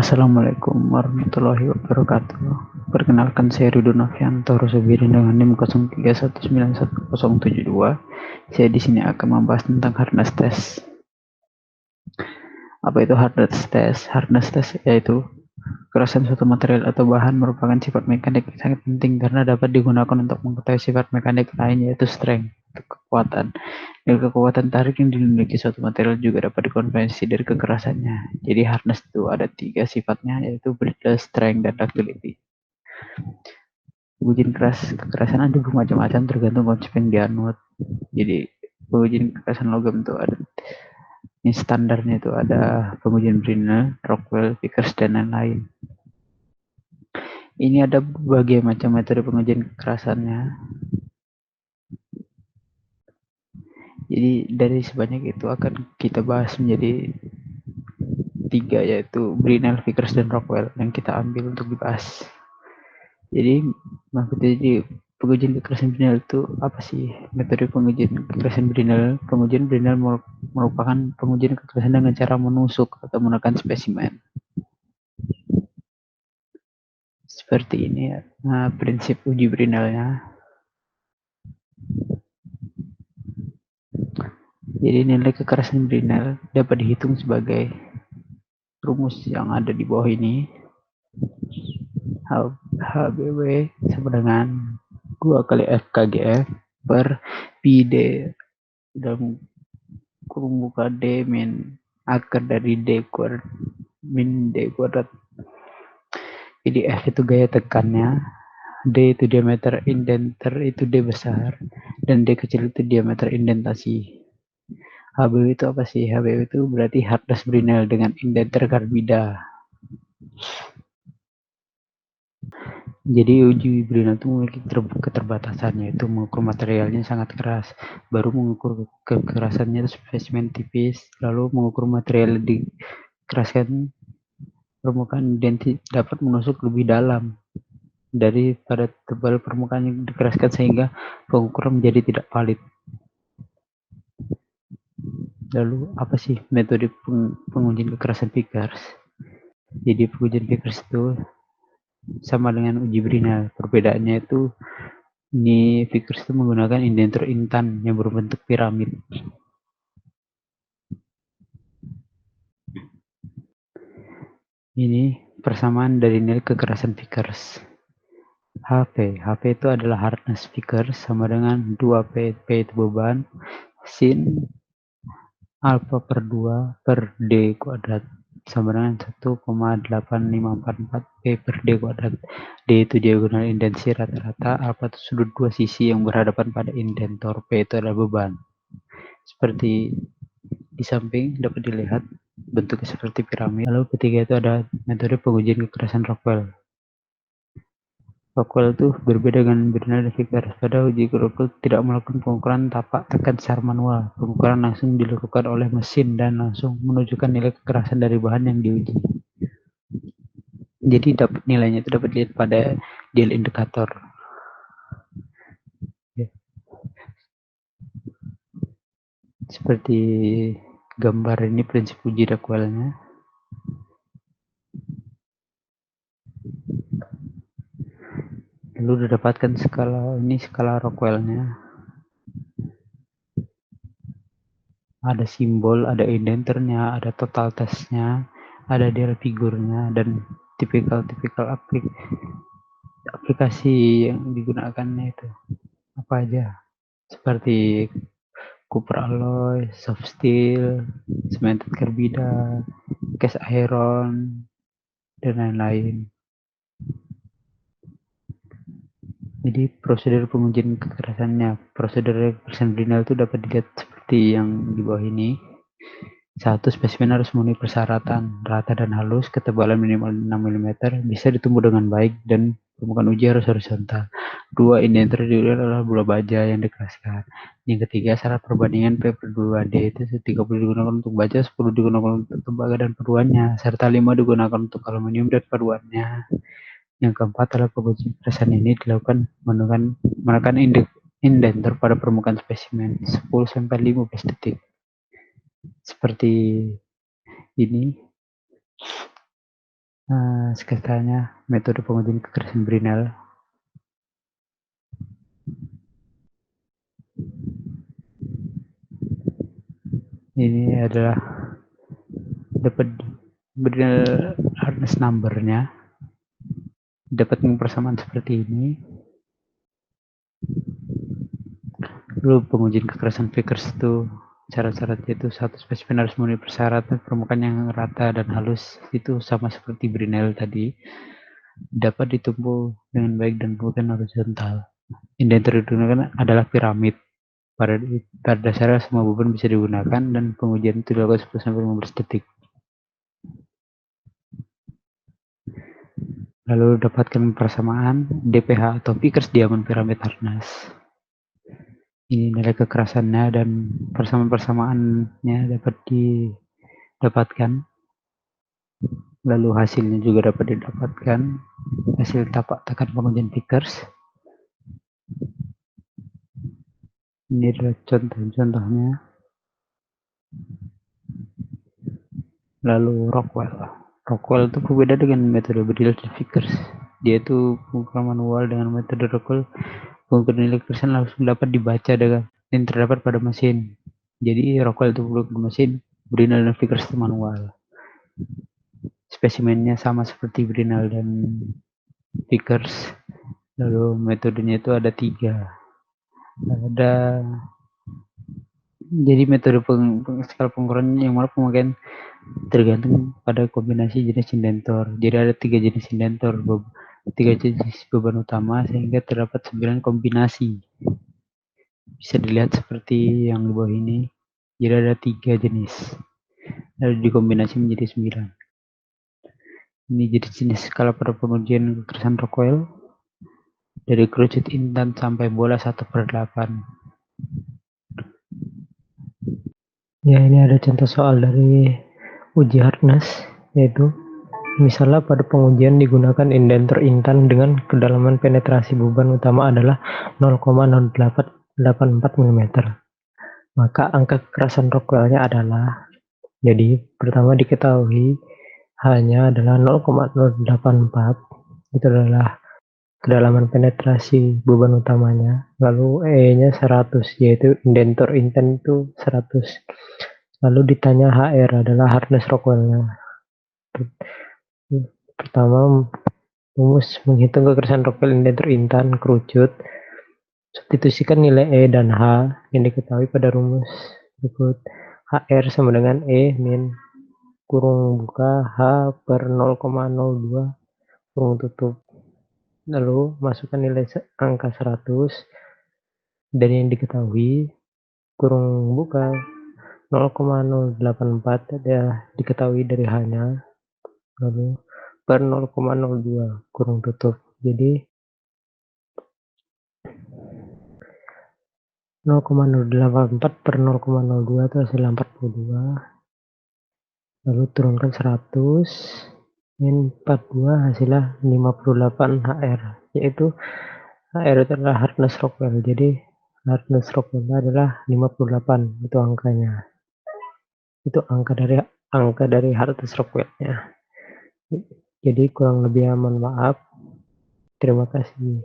Assalamualaikum warahmatullahi wabarakatuh. Perkenalkan saya Ridho Novianto Rosebiri dengan NIM 03191072. Saya di sini akan membahas tentang hardness test. Apa itu hardness test? Hardness test yaitu kekerasan suatu material atau bahan merupakan sifat mekanik yang sangat penting karena dapat digunakan untuk mengetahui sifat mekanik lain yaitu strength, kekuatan. Dan kekuatan tarik yang dimiliki suatu material juga dapat dikonversi dari kekerasannya. Jadi hardness itu ada 3 sifatnya yaitu brittle, strength, dan ductility. Pengujian kekerasan ada bermacam-macam tergantung konsep yang dianut. Jadi pengujian kekerasan logam itu ada ini standarnya itu ada pengujian Brinell, Rockwell, Vickers, dan lain-lain. Ini ada berbagai macam metode pengujian kekerasannya. Jadi dari sebanyak itu akan kita bahas menjadi 3 yaitu Brinell, Vickers, dan Rockwell yang kita ambil untuk dibahas. Jadi pengujian kekerasan Brinell itu apa sih? Metode pengujian kekerasan Brinell. Pengujian Brinell merupakan pengujian kekerasan dengan cara menusuk atau menekan spesimen. Seperti ini ya. Nah, prinsip uji Brinellnya. Jadi nilai kekerasan Brinell dapat dihitung sebagai rumus yang ada di bawah ini. HBW sama dengan 2 kali FKGF per PD dalam kurung buka D min akar dari D kuadrat min D kuadrat. Jadi F itu gaya tekannya, D itu diameter indenter itu D besar, dan D kecil itu diameter indentasi. HBW itu apa sih? HBW itu berarti hardness Brinell dengan indenter karbida. Jadi uji Brinell itu memiliki keterbatasannya, itu mengukur materialnya sangat keras, baru mengukur kekerasannya itu spesimen tipis, lalu mengukur material dikeraskan permukaan identik dapat menusuk lebih dalam daripada tebal permukaan yang dikeraskan sehingga pengukuran menjadi tidak valid. Lalu apa sih metode pengujian kekerasan Vickers? Jadi pengujian Vickers itu sama dengan uji Brinell. Perbedaannya itu ini Vickers itu menggunakan indenter intan yang berbentuk piramid. Ini persamaan dari nilai kekerasan Vickers. HP itu adalah hardness Vickers sama dengan 2P, P itu beban, sin alfa per 2 per D kuadrat sama dengan 1,8544 P per D kuadrat. D itu diagonal indensi rata-rata, alfa itu sudut dua sisi yang berhadapan pada indentor, P itu adalah beban. Seperti di samping dapat dilihat bentuknya seperti piramid. Lalu ketiga itu ada metode pengujian kekerasan Rockwell. Rockwell itu berbeda dengan Brinell dan Vickers. Pada uji Rockwell tidak melakukan pengukuran tapak tekan secara manual. Pengukuran langsung dilakukan oleh mesin dan langsung menunjukkan nilai kekerasan dari bahan yang diuji. Jadi nilainya itu dapat dilihat pada dial indikator. Seperti gambar ini prinsip uji Rockwell-nya. Lalu didapatkan skala Rockwell-nya. Ada simbol, ada indenternya, ada total testnya, ada dial figurnya, dan tipikal aplikasi yang digunakannya itu apa aja, seperti copper alloy, soft steel, cemented carbida, cast iron, dan lain-lain. Jadi prosedur pengujian kekerasannya, prosedur kekerasan Brinell itu dapat dilihat seperti yang di bawah ini. 1. Spesimen harus memenuhi persyaratan rata dan halus, ketebalan minimal 6 mm, bisa ditumbuh dengan baik, dan permukaan uji harus horizontal. 2. Indenter adalah bola baja yang dikeraskan. Yang ketiga, syarat perbandingan P per 2D itu 30 digunakan untuk baja, 10 digunakan untuk tembaga dan paduannya, serta 5 digunakan untuk aluminium dan paduannya. Yang keempat adalah pengujian kekerasan ini dilakukan menekan indenter pada permukaan spesimen 10-15 detik. Seperti ini. Sketsanya metode pengujian kekerasan Brinell. Ini adalah dapat Brinell hardness number-nya, dapat persamaan seperti ini. Lalu pengujian kekerasan Vickers itu syarat-syaratnya itu satu, spesimen harus memenuhi persyaratan permukaan yang rata dan halus, itu sama seperti Brinell tadi, dapat ditumpu dengan baik dan permukaan horizontal. Indentur digunakan adalah piramid. Pada dasarnya semua beban bisa digunakan dan pengujian itu dilakukan 10-15 detik. Lalu dapatkan persamaan DPH atau Vickers Diamond Pyramid Hardness. Ini nilai kekerasannya dan persamaan-persamaannya dapat didapatkan. Lalu hasilnya juga dapat didapatkan. Hasil tapak tekan pengujian Vickers. Ini adalah contoh-contohnya. Lalu Rockwell itu berbeda dengan metode Brinell dan Vickers. Dia itu pengukuran manual. Dengan metode Rockwell, pengukuran nilai kekerasan langsung dapat dibaca dan terdapat pada mesin. Jadi Rockwell itu pengukuran mesin, Brinell dan Vickers itu manual. Spesimennya sama seperti Brinell dan Vickers. Lalu metodenya itu ada 3. Jadi metode skala pengukuran yang mana pemakaian tergantung pada kombinasi jenis indentor. Jadi ada 3 jenis indentor, 3 jenis beban utama, sehingga terdapat 9 kombinasi. Bisa dilihat seperti yang di bawah ini. Jadi ada 3 jenis, lalu dikombinasi menjadi 9. Ini jenis skala pada pengujian kekerasan Rockwell, dari kerucut intan sampai bola 1/8. Ya, ini ada contoh soal dari uji hardness, yaitu misalnya pada pengujian digunakan indentor intan dengan kedalaman penetrasi beban utama adalah 0,0884 mm. Maka angka kekerasan Rockwell-nya adalah, jadi pertama diketahui hanya adalah 0,084, itu adalah kedalaman penetrasi beban utamanya. Lalu E-nya 100, yaitu indentor intan itu 100. Lalu ditanya HR adalah hardness Rockwell-nya. Pertama, rumus menghitung kekerasan Rockwell indentur intan kerucut. Substitusikan nilai E dan H yang diketahui pada rumus berikut. HR sama dengan E min kurung buka H per 0,02 kurung tutup. Lalu masukkan nilai angka 100 dari yang diketahui, kurung buka 0,084 adalah diketahui dari H-nya, lalu per 0,02 kurung tutup. Jadi 0,084 per 0,02 itu hasil 42. Lalu turunkan 100 min 42 hasilnya 58 HR, yaitu HR itu adalah hardness Rockwell. Jadi hardness Rockwell adalah 58, itu angkanya. Itu angka dari hardness Rockwell-nya. Jadi kurang lebih mohon maaf. Terima kasih.